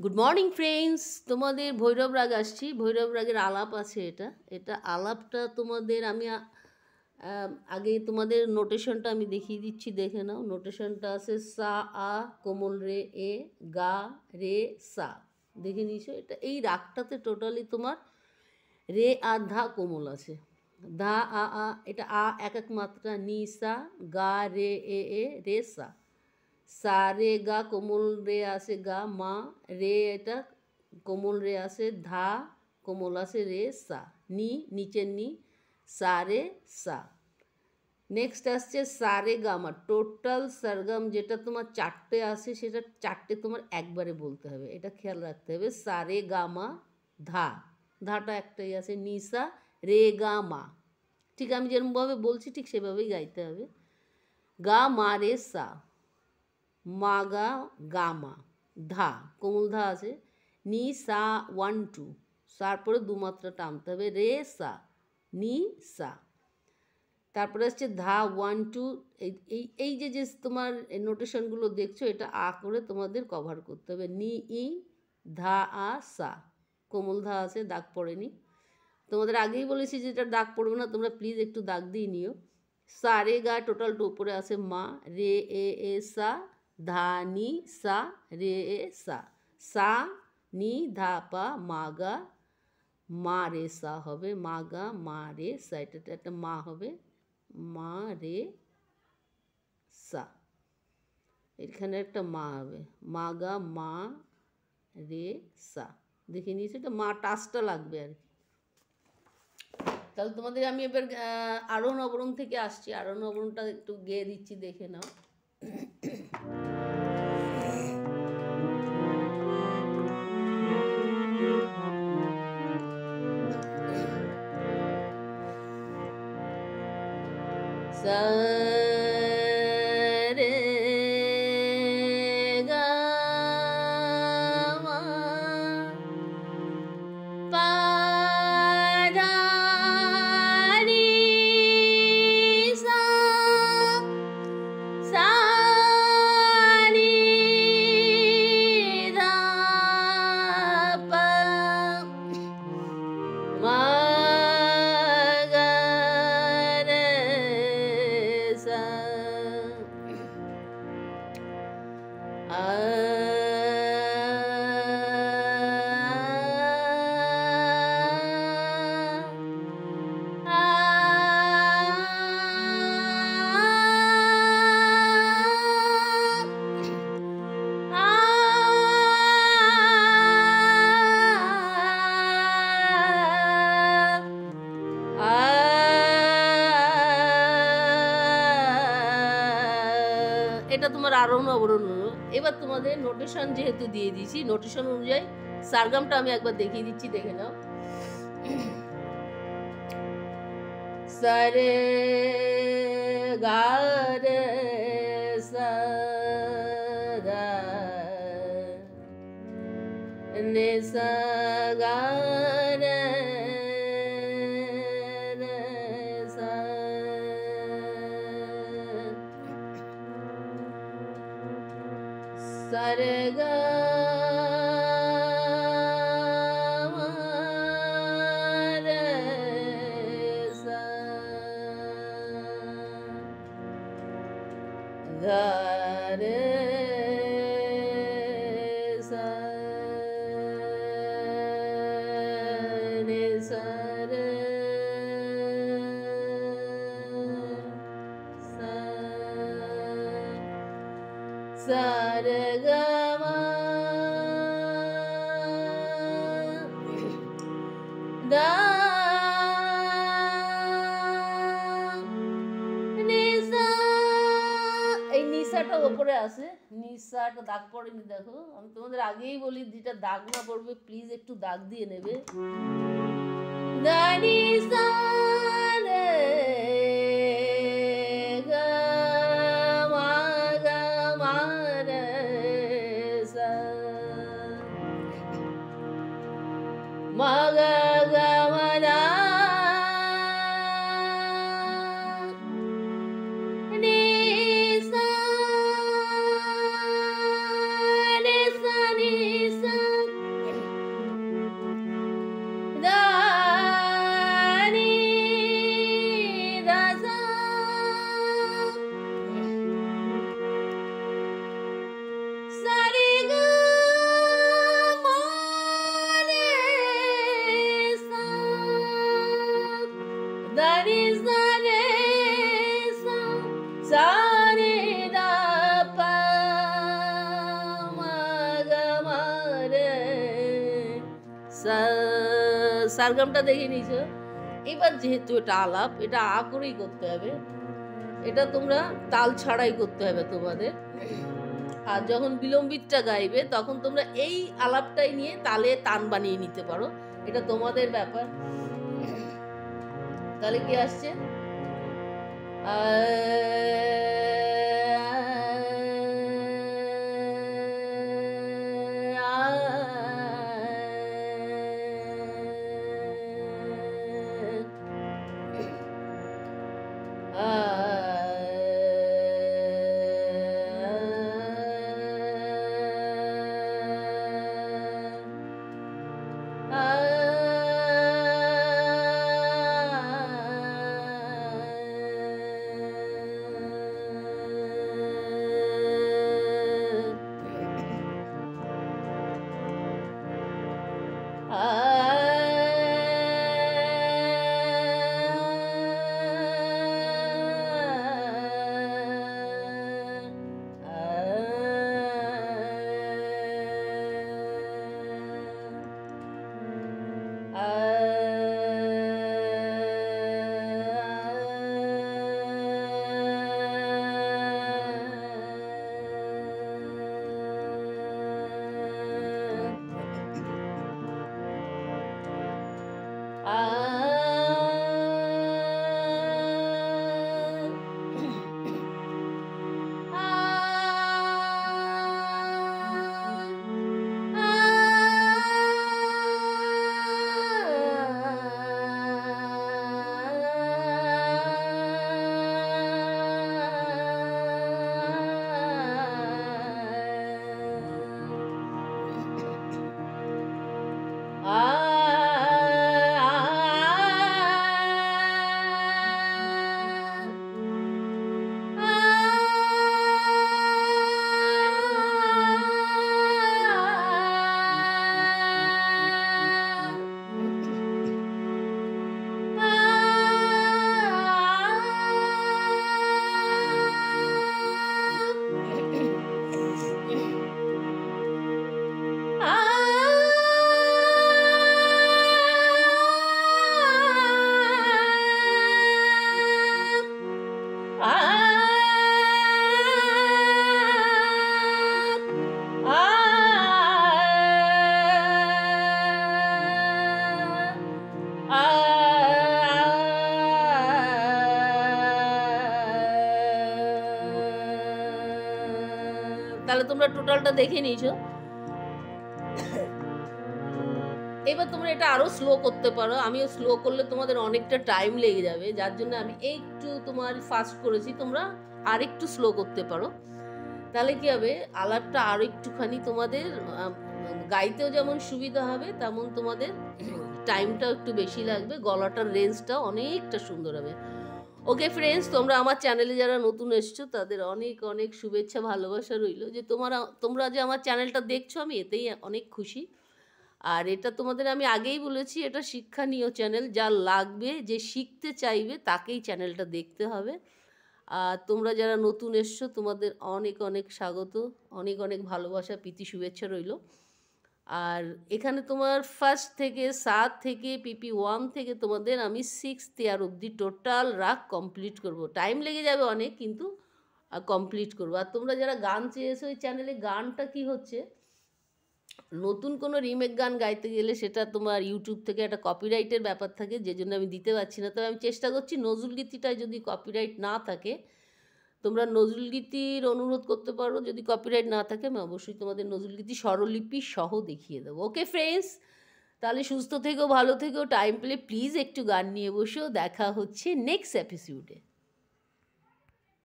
Good morning friends, তোমাদের ভৈরব রাগ আসছি। ভৈরব রাগের আলাপ আছে। এটা আলাপটা তোমাদের আমি আগে তোমাদের নোটেশনটা আমি দেখিয়ে দিচ্ছি, দেখে নাও। নোটেশনটা আছে সা আ কোমল রে এ গা রে সা। দেখে নিয়েছো? এটা এই রাগটাতে টোটালি তোমার রে আর ধা কোমল আছে। ধা এটা এক এক মাত্রা, নি সা, গা রে এ রে সা। সা রে গা কোমল রে আছে গা মা, রে এটা কোমল রে আছে ধা, কোমল আছে রে সা, নি নিচের নি, সা রে সা। নেক্সট আসছে সা রে গা মা। টোটাল সরগম যেটা তোমার চারটে আসে সেটা চারটে তোমার একবারে বলতে হবে, এটা খেয়াল রাখতে হবে। সা রে গা মা ধা, ধাটা একটাই আছে, নি সা রে গা মা। ঠিক আমি যেরকমভাবে বলছি ঠিক সেভাবেই গাইতে হবে। গা মা রে সা, মা গা গা মা, ধা কোমল ধা আছে, নি সা 1 2, তারপরে দু মাত্রা টানতে হবে, রে সা নি সা। তারপরে আসছে ধা 1 2। এই যে তোমার নোটেশনগুলো দেখছো, এটা করে তোমাদের কভার করতে হবে। নি ই ধা সা, কোমল ধা আছে, দাগ পড়েনি। তোমাদের আগেই বলেছি যে এটা দাগ পড়বে না, তোমরা প্লিজ একটু দাগ দিয়ে নিও। সা রে গা টোটালটা উপরে আছে মা, রে এ সা, ধা নি সা, রে এ সা, সা নি ধা পা মা গা মা রে সা হবে, মা গা মা রে সা, এটা একটা মা হবে, মা রে সা। এখানে একটা মা হবে, মা গা মা রে সা। দেখে নিয়েছি, এটা মা টাচটা লাগবে আর কি। তাহলে তোমাদের আমি এবার আরোহণ অবরোহণ থেকে আসছি। আরোহণ অবরোহণটা একটু গেয়ে দিচ্ছি, দেখে নাও। সা রে গা মা পা ধা নি সা, সা নি ধা পা মা গা রে সা। এটা তোমার আরোহণ অবরোহণ হলো। এবার তোমাদের নোটেশন যেহেতু দিয়ে দিয়েছি, নোটেশন অনুযায়ী সারগামটা আমি একবার দেখিয়ে দিচ্ছি, দেখে নাও। সারে গা রে সা গা রে সা গা রে সা। সারে গা মা রে সা, গা রে সা, রে সা রে সা, সা রে গা মা ধা নি সা। এই নিসাটা ওপরে আছে, নিসাটা দাগ পড়েনি, দেখো। আমি তোমাদের আগেই বলি যেটা দাগ না পড়বে প্লিজ একটু দাগ দিয়ে নেবে। ধা নি সা রে গা মা গা মা রে সা, মা গা গা মা ধা নি সা রে সা নি সা। সারগামটা দেখে নিয়েছো। এবার যেহেতু এটা আলাপ, এটা আ করেই করতে হবে, এটা তোমরা তাল ছাড়াই করতে হবে তোমাদের। আর যখন বিলম্বিতটা গাইবে তখন তোমরা এই আলাপটাই নিয়ে তালে তান বানিয়ে নিতে পারো, এটা তোমাদের ব্যাপার। তাহলে কি আসছে? তাহলে তোমরা টোটালটা দেখে নিয়েছো। এবার তোমরা এটা আরো স্লো করতে পারো, আমিও স্লো করলে তোমাদের অনেকটা টাইম লেগে যাবে, যার জন্য আমি একটু তোমার ফাস্ট করেছি, তোমরা আর একটু স্লো করতে পারো। তাহলে কি হবে, আলাপটা আরো একটুখানি তোমাদের গাইতেও যেমন সুবিধা হবে, তেমন তোমাদের টাইমটাও একটু বেশি লাগবে, গলাটার রেঞ্জটাও অনেকটা সুন্দর হবে। ওকে ফ্রেন্ডস, তোমরা আমার চ্যানেলে যারা নতুন এসছো তাদের অনেক অনেক শুভেচ্ছা ভালোবাসা রইল, যে তোমরা যে আমার চ্যানেলটা দেখছো আমি এতেই অনেক খুশি। আর এটা তোমাদের আমি আগেই বলেছি, এটা শিক্ষণীয় চ্যানেল, যা লাগবে, যে শিখতে চাইবে তাকেই চ্যানেলটা দেখতে হবে। আর তোমরা যারা নতুন এসছো তোমাদের অনেক অনেক স্বাগত, অনেক অনেক ভালোবাসা, প্রীতি, শুভেচ্ছা রইল। আর এখানে তোমার ফার্স্ট থেকে 7 থেকে পিপি 1 থেকে তোমাদের আমি 6th ইয়ার অবধি টোটাল রাগ কমপ্লিট করব, টাইম লেগে যাবে অনেক, কিন্তু কমপ্লিট করবো। আর তোমরা যারা গান চেয়েছো ওই চ্যানেলে, গানটা কি হচ্ছে, নতুন কোনো রিমেক গান গাইতে গেলে সেটা তোমার ইউটিউব থেকে একটা কপিরাইটের ব্যাপার থাকে, যে জন্য আমি দিতে পারছি না। তবে আমি চেষ্টা করছি নজরুলগীতিটায় যদি কপিরাইট না থাকে, তোমরা নজরুলগীতির অনুরোধ করতে পারো, যদি কপিরাইট না থাকে আমি অবশ্যই তোমাদের নজরুলগীতি স্বরলিপি সহ দেখিয়ে দেবো। ওকে ফ্রেন্ডস, তাহলে সুস্থ থেকো, ভালো থেকো, টাইম পেলে প্লিজ একটু গান নিয়ে বসো। দেখা হচ্ছে নেক্সট এপিসোডে।